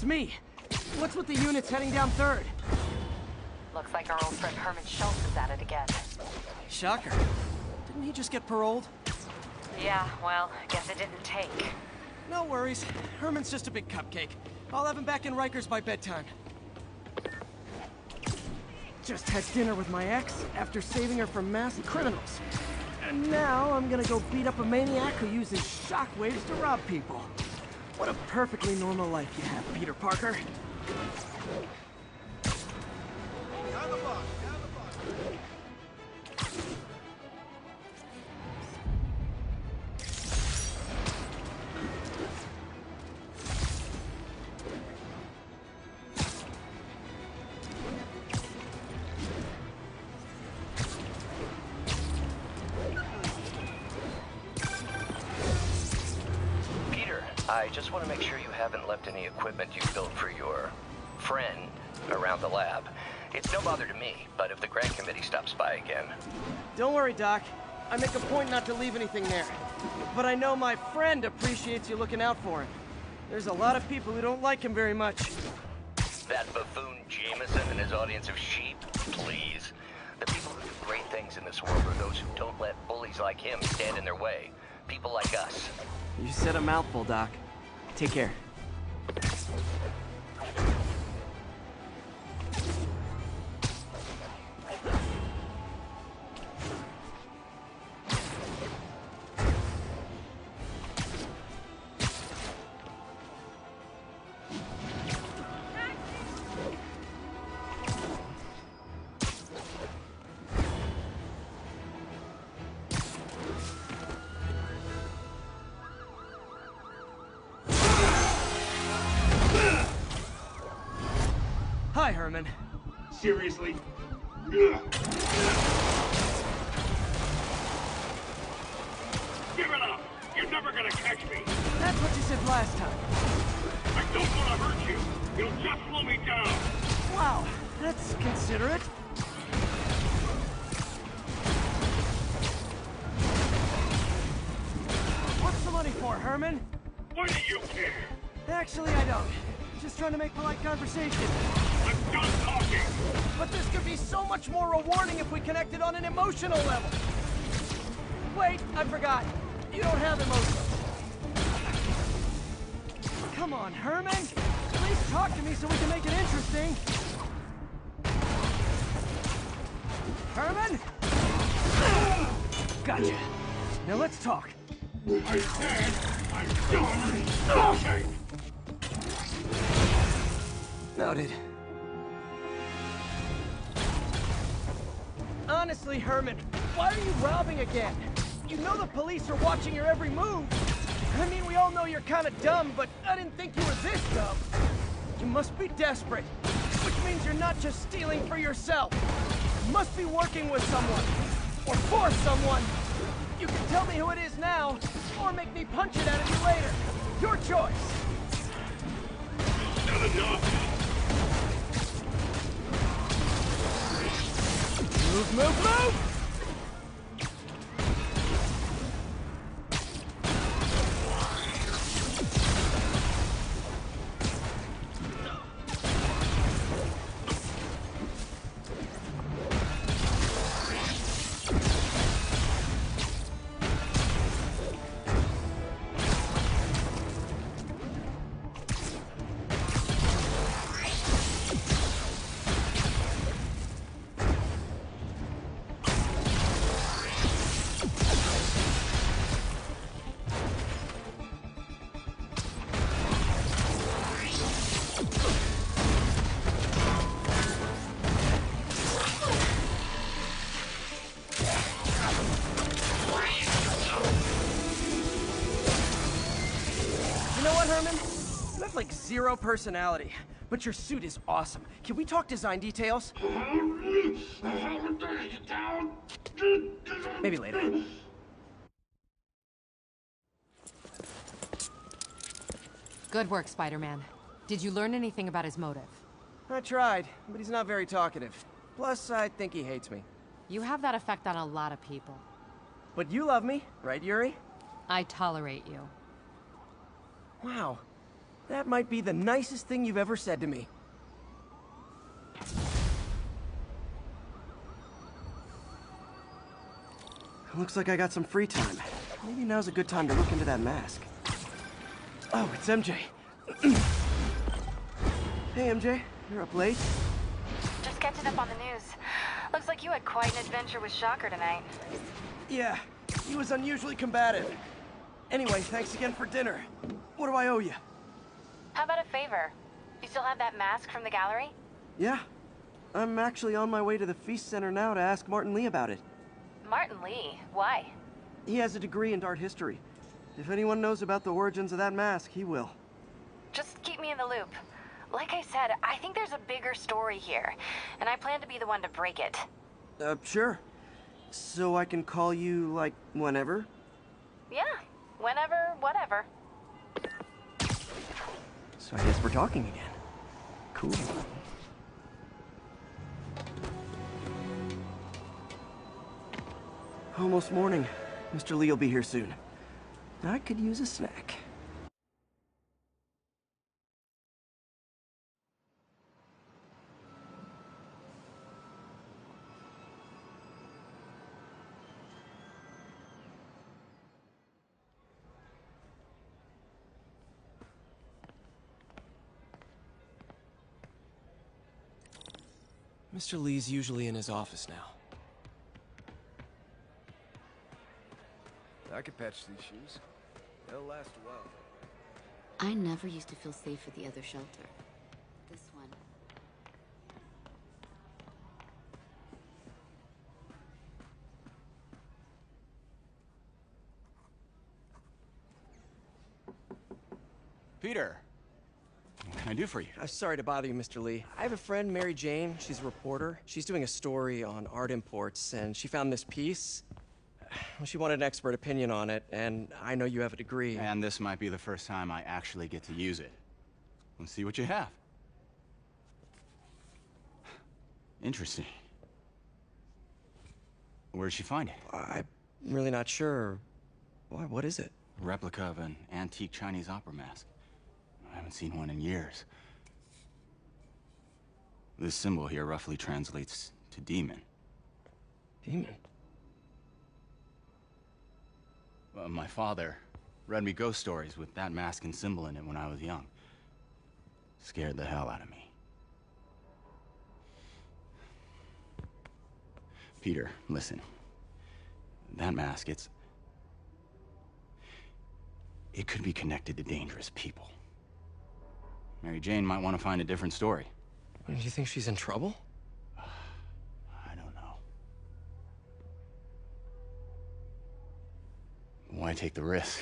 me. What's with the units heading down 3rd? Looks like our old friend Herman Schultz is at it again. Shocker. Didn't he just get paroled? Yeah, well, guess it didn't take. No worries. Herman's just a big cupcake. I'll have him back in Rikers by bedtime. Just had dinner with my ex after saving her from masked criminals. And now I'm gonna go beat up a maniac who uses shockwaves to rob people. What a perfectly normal life you have, Peter Parker. I just want to make sure you haven't left any equipment you built for your friend around the lab. It's no bother to me, but if the grant committee stops by again... Don't worry, Doc. I make a point not to leave anything there. But I know my friend appreciates you looking out for him. There's a lot of people who don't like him very much. That buffoon Jameson and his audience of sheep? Please. The people who do great things in this world are those who don't let bullies like him stand in their way. People like us. You said a mouthful, Doc. Take care. Hi, Herman. Seriously? Give it up! You're never gonna catch me! That's what you said last time. I don't want to hurt you! You'll just slow me down! Wow, that's considerate. What's the money for, Herman? Why do you care? Actually, I don't. Just trying to make polite conversation. I'm done talking! But this could be so much more rewarding if we connected on an emotional level. Wait, I forgot. You don't have emotions. Come on, Herman. Please talk to me so we can make it interesting. Herman? Gotcha. Now let's talk. I said I'm done talking! Noted. Honestly, Herman, why are you robbing again? You know the police are watching your every move. I mean, we all know you're kind of dumb, but I didn't think you were this dumb. You must be desperate, which means you're not just stealing for yourself. You must be working with someone, or for someone. You can tell me who it is now, or make me punch it out of you later. Your choice. Not enough! Move, move, move! Herman? You have like zero personality, but your suit is awesome. Can we talk design details? Maybe later. Good work, Spider-Man. Did you learn anything about his motive? I tried, but he's not very talkative. Plus, I think he hates me. You have that effect on a lot of people. But you love me, right, Yuri? I tolerate you. Wow. That might be the nicest thing you've ever said to me. Looks like I got some free time. Maybe now's a good time to look into that mask. Oh, it's MJ. Hey, MJ. You're up late? Just catching up on the news. Looks like you had quite an adventure with Shocker tonight. Yeah, he was unusually combative. Anyway, thanks again for dinner. What do I owe you? How about a favor? You still have that mask from the gallery? Yeah. I'm actually on my way to the Feast Center now to ask Martin Lee about it. Martin Lee? Why? He has a degree in art history. If anyone knows about the origins of that mask, he will. Just keep me in the loop. Like I said, I think there's a bigger story here, and I plan to be the one to break it. Sure. So I can call you, like, whenever? Yeah, whenever, whatever. So I guess we're talking again. Cool. Almost morning. Mr. Lee will be here soon. I could use a snack. Mr. Lee's usually in his office now. I could patch these shoes. They'll last a while. I never used to feel safe at the other shelter. This one. Peter! What can I do for you? Sorry to bother you, Mr. Lee. I have a friend, Mary Jane. She's a reporter. She's doing a story on art imports, and she found this piece. Well, she wanted an expert opinion on it, and I know you have a degree. And this might be the first time I actually get to use it. Let's see what you have. Interesting. Where'd she find it? I'm really not sure. Why, what is it? A replica of an antique Chinese opera mask. I haven't seen one in years. This symbol here roughly translates to demon. Demon? My father read me ghost stories with that mask and symbol in it when I was young. Scared the hell out of me. Peter, listen. That mask, it could be connected to dangerous people. Mary Jane might want to find a different story. Do you think she's in trouble? I don't know. Why take the risk?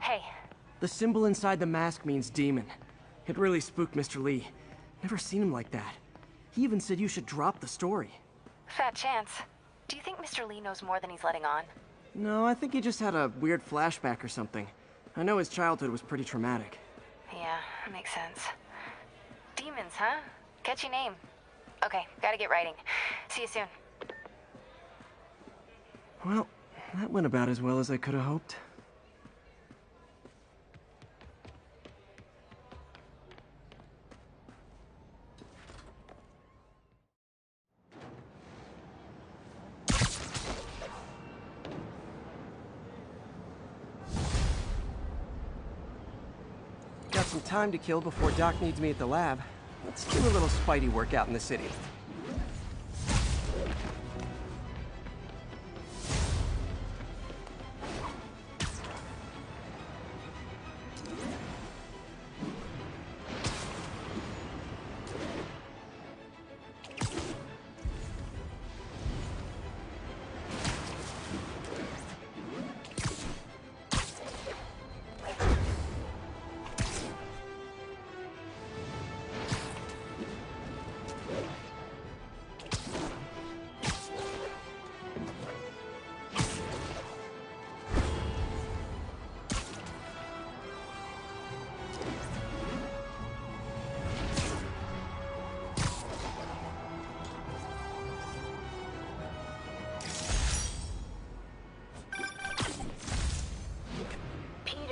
Hey, The symbol inside the mask means demon. It really spooked Mr. Lee. Never seen him like that. He even said you should drop the story. fat chance. Do you think Mr. Lee knows more than he's letting on? No, I think he just had a weird flashback or something. I know his childhood was pretty traumatic. Yeah, makes sense. Demons, huh? Catchy name. Okay, gotta get writing. See you soon. Well, that went about as well as I could have hoped. Got some time to kill before Doc needs me at the lab. Let's do a little Spidey workout in the city.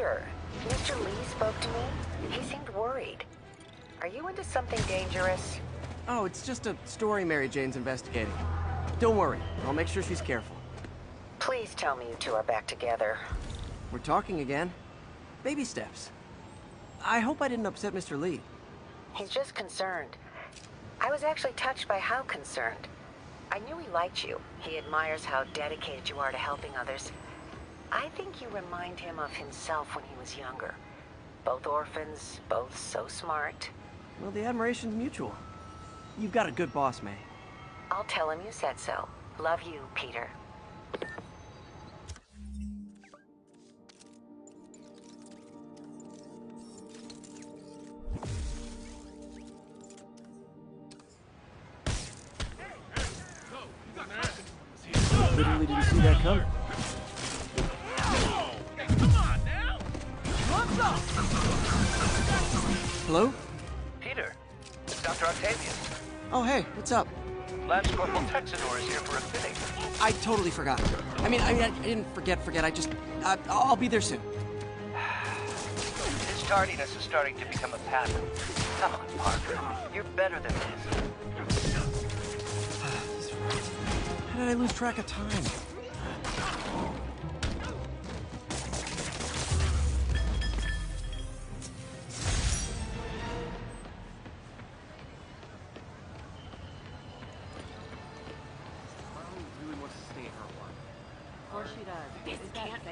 Peter, Mr. Lee spoke to me. He seemed worried. Are you into something dangerous? Oh, it's just a story Mary Jane's investigating. Don't worry, I'll make sure she's careful. Please tell me you two are back together. We're talking again. Baby steps. I hope I didn't upset Mr. Lee. He's just concerned. I was actually touched by how concerned. I knew he liked you. He admires how dedicated you are to helping others. I think you remind him of himself when he was younger. Both orphans, both so smart. Well, the admiration's mutual. You've got a good boss, May. I'll tell him you said so. Love you, Peter. Literally didn't see that coming. Hello? Peter, it's Dr. Octavius. Oh, hey, what's up? Lance Corporal Texador is here for a fitting. I totally forgot. I mean, I didn't forget. I just, I'll be there soon. His tardiness is starting to become a pattern. Come on, Parker. You're better than this. How did I lose track of time?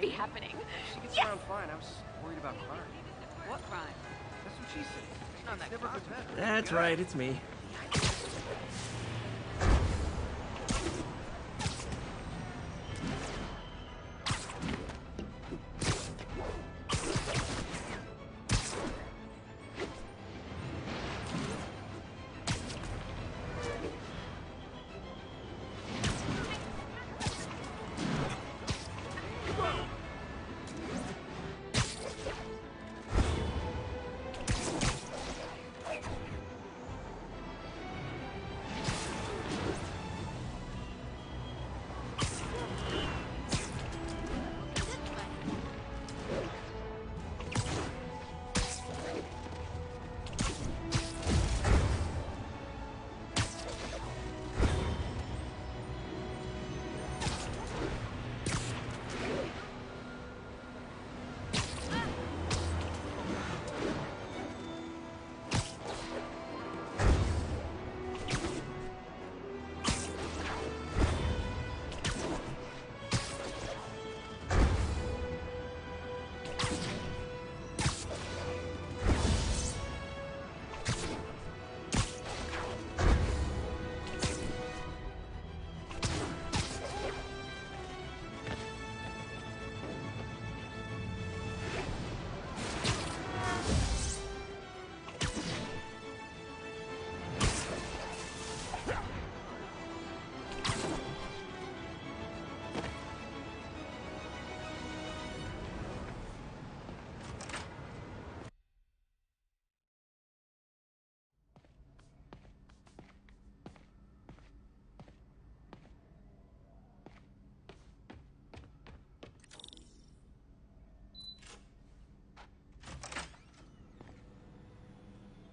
Be happening. She gets around fine. I was worried about crime. What crime? That's what she said. On that Never been better. That's right, it's me.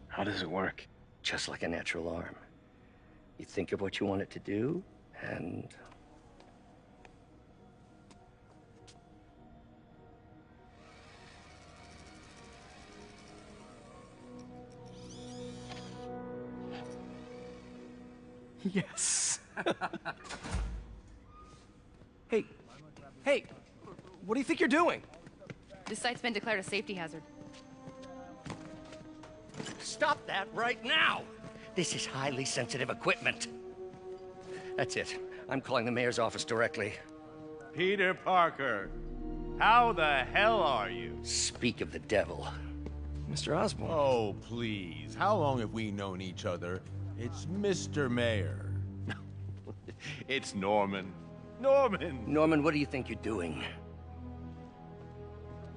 How does it work? Just like a natural arm. You think of what you want it to do, and... Yes. Hey, what do you think you're doing? This site's been declared a safety hazard. Stop that right now! This is highly sensitive equipment. That's it. I'm calling the mayor's office directly. Peter Parker, how the hell are you? Speak of the devil. Mr. Osborn. Oh, please. How long have we known each other? It's Mr. Mayor. It's Norman. Norman! Norman, what do you think you're doing?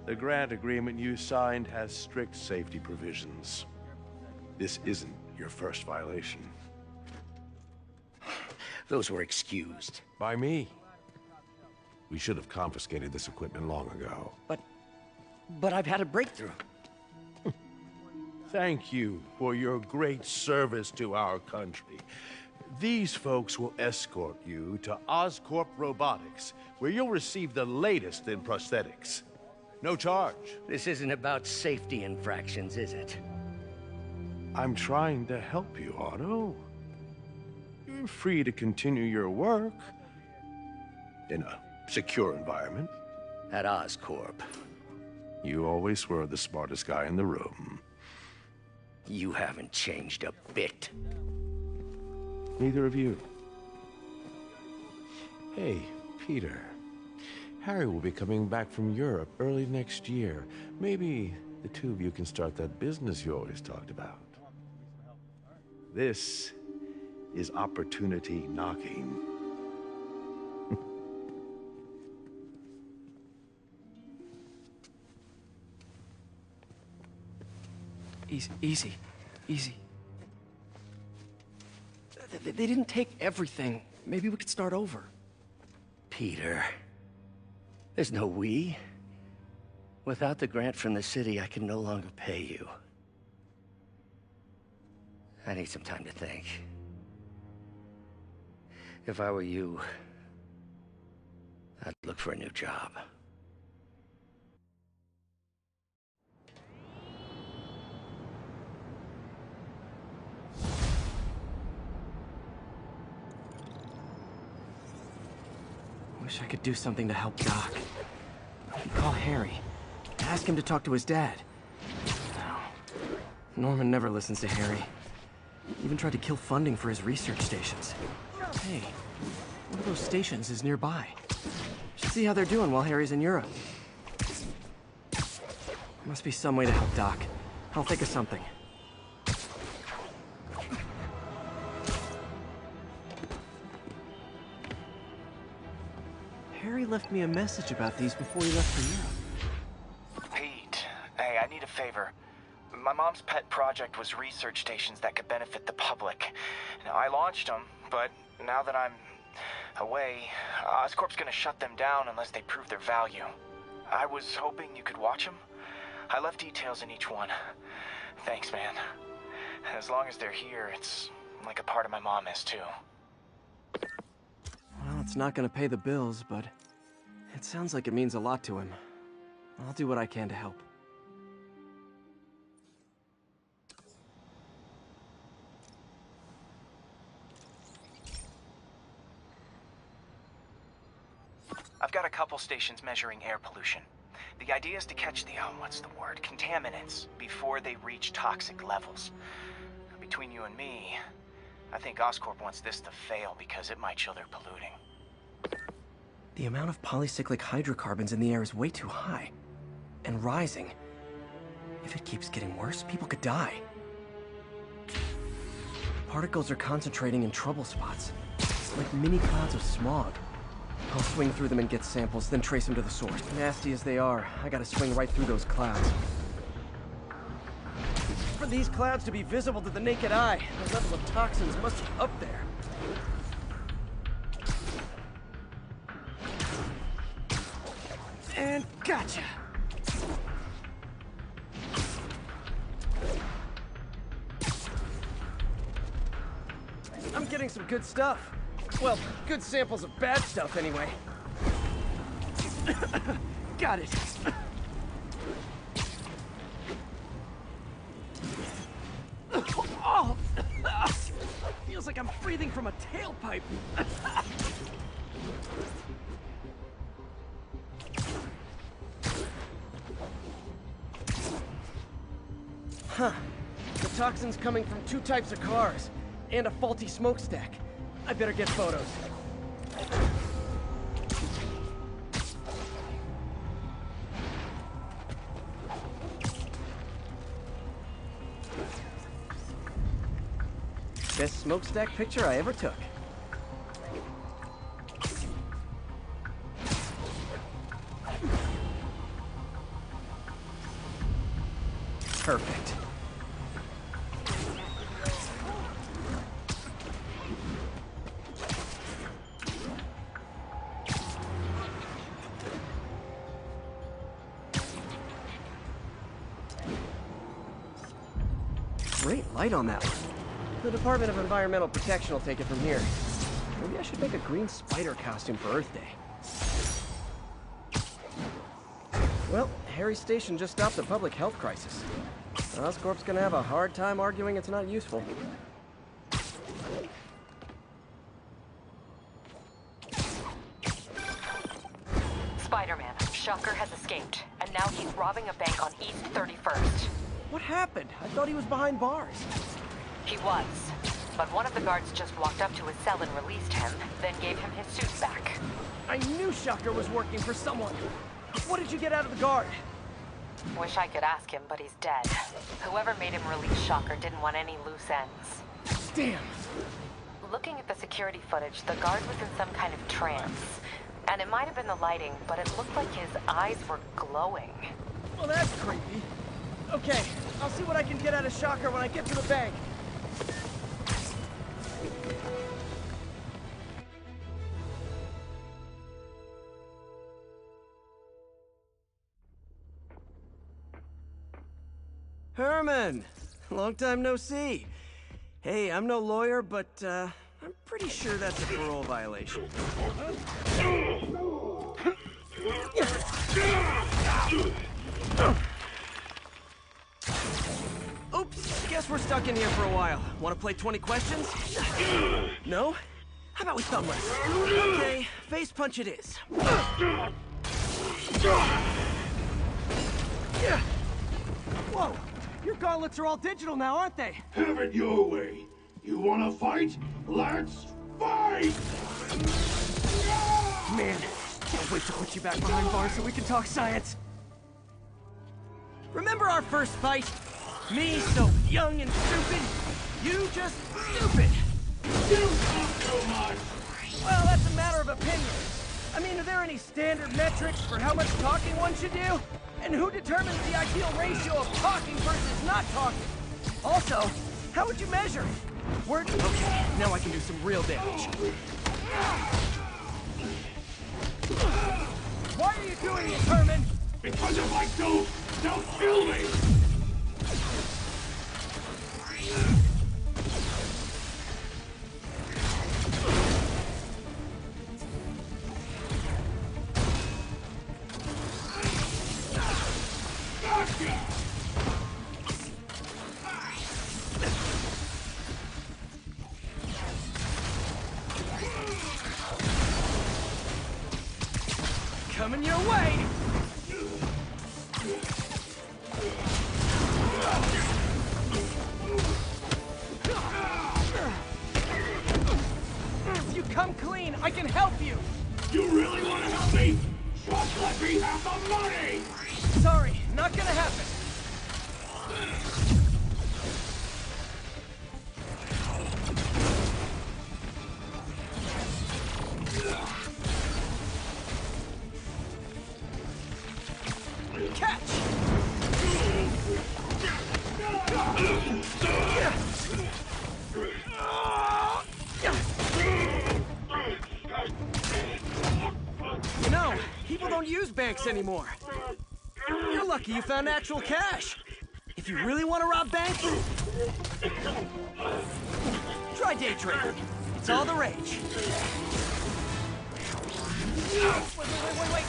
The grant agreement you signed has strict safety provisions. This isn't your first violation. Those were excused. By me. We should have confiscated this equipment long ago. But but I've had a breakthrough. Thank you for your great service to our country. These folks will escort you to Oscorp Robotics, where you'll receive the latest in prosthetics. No charge. This isn't about safety infractions, is it? I'm trying to help you, Otto. You're free to continue your work in a secure environment. At Oscorp. You always were the smartest guy in the room. You haven't changed a bit. Neither of you. Hey, Peter. Harry will be coming back from Europe early next year. Maybe the two of you can start that business you always talked about. This is opportunity knocking. Easy. They didn't take everything. Maybe we could start over. Peter, there's no we. Without the grant from the city, I can no longer pay you. I need some time to think. If I were you, I'd look for a new job. Wish I could do something to help Doc. I could call Harry. Ask him to talk to his dad. No. Norman never listens to Harry. Even tried to kill funding for his research stations. Hey, one of those stations is nearby. Should see how they're doing while Harry's in Europe. Must be some way to help Doc. I'll think of something. Harry left me a message about these before he left for Europe. Pete, hey, I need a favor. My mom's pet project was research stations that could benefit the public. Now, I launched them, but now that I'm away, Oscorp's gonna shut them down unless they prove their value. I was hoping you could watch them. I left details in each one. Thanks, man. As long as they're here, it's like a part of my mom is, too. Well, it's not gonna pay the bills, but it sounds like it means a lot to him. I'll do what I can to help. I've got a couple stations measuring air pollution. The idea is to catch the, what's the word, contaminants before they reach toxic levels. Between you and me, I think Oscorp wants this to fail because it might show they're polluting. The amount of polycyclic hydrocarbons in the air is way too high. And rising. If it keeps getting worse, people could die. Particles are concentrating in trouble spots. Like mini clouds of smog. I'll swing through them and get samples, then trace them to the source. Nasty as they are, I gotta swing right through those clouds. For these clouds to be visible to the naked eye, the level of toxins must be up there. And gotcha! I'm getting some good stuff. Well, good samples of bad stuff, anyway. Got it. Oh! Feels like I'm breathing from a tailpipe. Huh. The toxin's coming from two types of cars, and a faulty smokestack. I better get photos. Best smokestack picture I ever took. Perfect. Great light on that one. The Department of Environmental Protection will take it from here. Maybe I should make a green spider costume for Earth Day. Well, Harry's station just stopped a public health crisis. Oscorp's gonna have a hard time arguing it's not useful. Spider-Man, Shocker has escaped, and now he's robbing a bank on East 31st. What happened? I thought he was behind bars. He was, but one of the guards just walked up to his cell and released him, then gave him his suit back. I knew Shocker was working for someone. What did you get out of the guard? Wish I could ask him, but he's dead. Whoever made him release Shocker didn't want any loose ends. Damn. Looking at the security footage, the guard was in some kind of trance. And it might have been the lighting, but it looked like his eyes were glowing. Well, that's creepy. Okay, I'll see what I can get out of Shocker when I get to the bank. Herman! Long time no see. Hey, I'm no lawyer, but, I'm pretty sure that's a parole violation. Oops, guess we're stuck in here for a while. Want to play 20 questions? No? How about we thumbless? Okay, face punch it is. Whoa! Your gauntlets are all digital now, aren't they? Have it your way. You wanna fight? Let's fight! Man, can't wait to put you back behind bars so we can talk science. Remember our first fight? Me so young and stupid, you just stupid. You talk too much! Well, that's a matter of opinion. I mean, are there any standard metrics for how much talking one should do? And who determines the ideal ratio of talking versus not talking? Also, how would you measure it? Okay, now I can do some real damage. Why are you doing this, Herman? Because if I don't, they'll kill me! Gotcha! Coming your way! If you come clean, I can help you! You really want to help me? Just let me have the money! Sorry, not gonna happen. Catch! You know, people don't use banks anymore. You're lucky you found actual cash. If you really want to rob banks, try day trading. It's all the rage. Wait.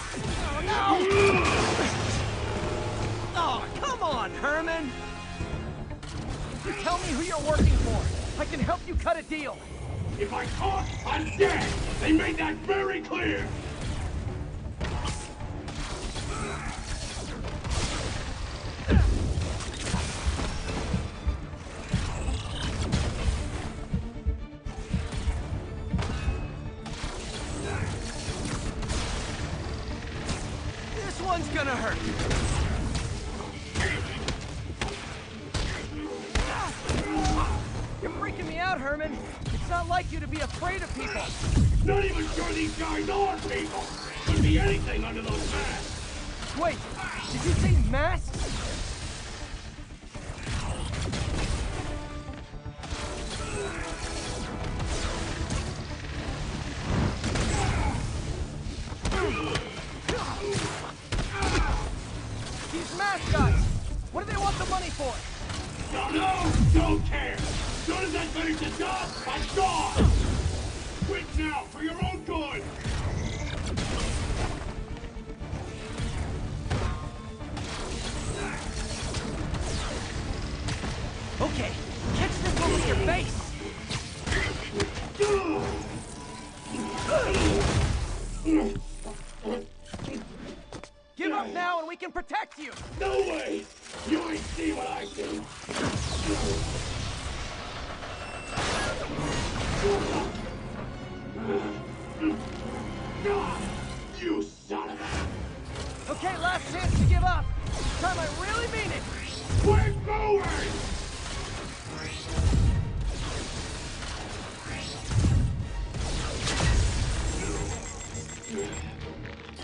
Oh, no! Oh, come on, Herman! You tell me who you're working for. I can help you cut a deal. If I talk, I'm dead! They made that very clear! This one's gonna hurt. You're freaking me out, Herman. It's not like you to be afraid of people. Not even sure these guys are people! Could be anything under those masks! Wait, did you say masks? These mascots! What do they want the money for? No, don't care. As soon as I finish the job, I'm gone. Quit now, for your own good. Okay, catch this one with your face! Give up now and we can protect you! No way! You ain't see what I do! You son of a... Okay, last chance to give up! This time I really mean it! We're going!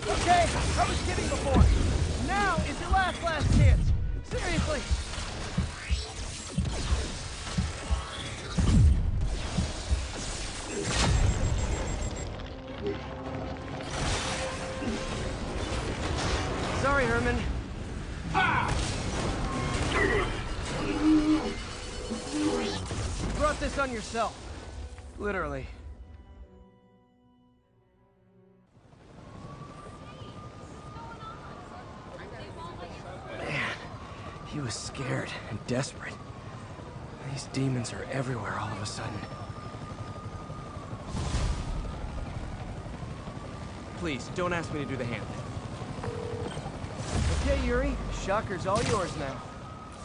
Okay, I was kidding before. Now is your last chance. Seriously. Sorry, Herman. You brought this on yourself. Literally. He was scared and desperate. These demons are everywhere all of a sudden. Please, don't ask me to do the hand. Okay, Yuri. Shocker's all yours now.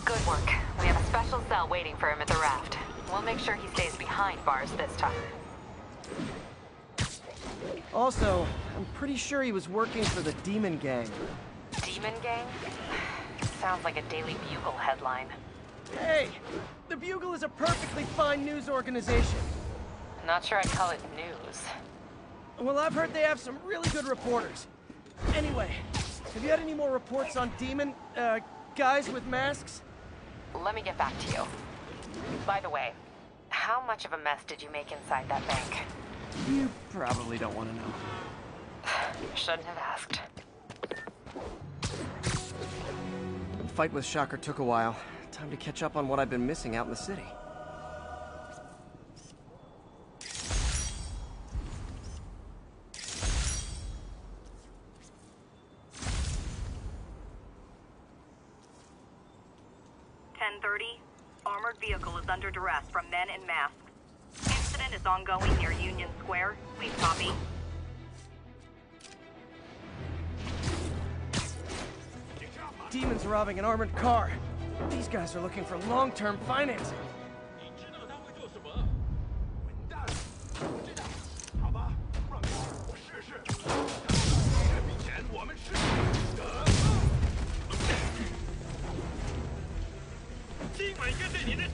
Good work. We have a special cell waiting for him at the raft. We'll make sure he stays behind bars this time. Also, I'm pretty sure he was working for the Demon Gang. Demon Gang? Sounds like a Daily Bugle headline. Hey! The Bugle is a perfectly fine news organization. Not sure I'd call it news. Well, I've heard they have some really good reporters. Anyway, have you had any more reports on demon, guys with masks? Let me get back to you. By the way, how much of a mess did you make inside that bank? You probably don't want to know. Shouldn't have asked. The fight with Shocker took a while. Time to catch up on what I've been missing out in the city. Armored vehicle is under duress from men in masks. Incident is ongoing near Union Square. Please copy. Demons robbing an armored car. These guys are looking for long-term financing.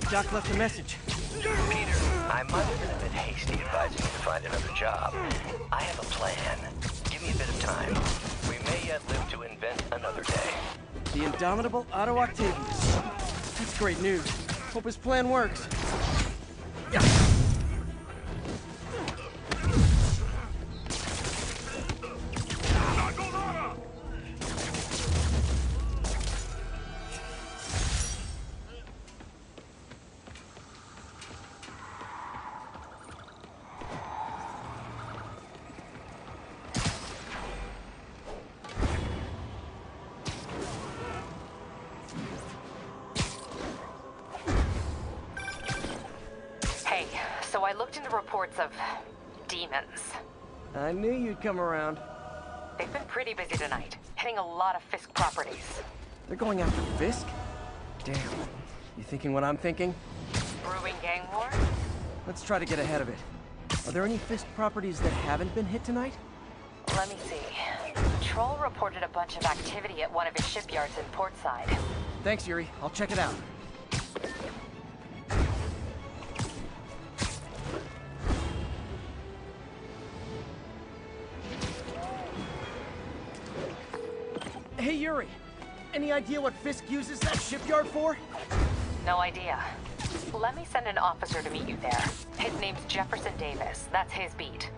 Doc left a message. Peter, I might have been a bit hasty advising you to find another job. I have a plan. Give me a bit of time. We may yet live to invent another day. The indomitable Otto Octavius. That's great news. Hope his plan works. Yeah. So I looked into reports of demons. I knew you'd come around. They've been pretty busy tonight, hitting a lot of Fisk properties. They're going after Fisk? Damn. You thinking what I'm thinking? Brewing gang war? Let's try to get ahead of it. Are there any Fisk properties that haven't been hit tonight? Let me see. Patrol reported a bunch of activity at one of his shipyards in Portside. Thanks, Yuri. I'll check it out. Hey, Yuri. Any idea what Fisk uses that shipyard for? No idea. Let me send an officer to meet you there. His name's Jefferson Davis. That's his beat.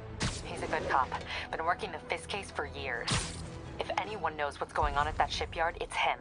He's a good cop. Been working the Fisk case for years. If anyone knows what's going on at that shipyard, it's him.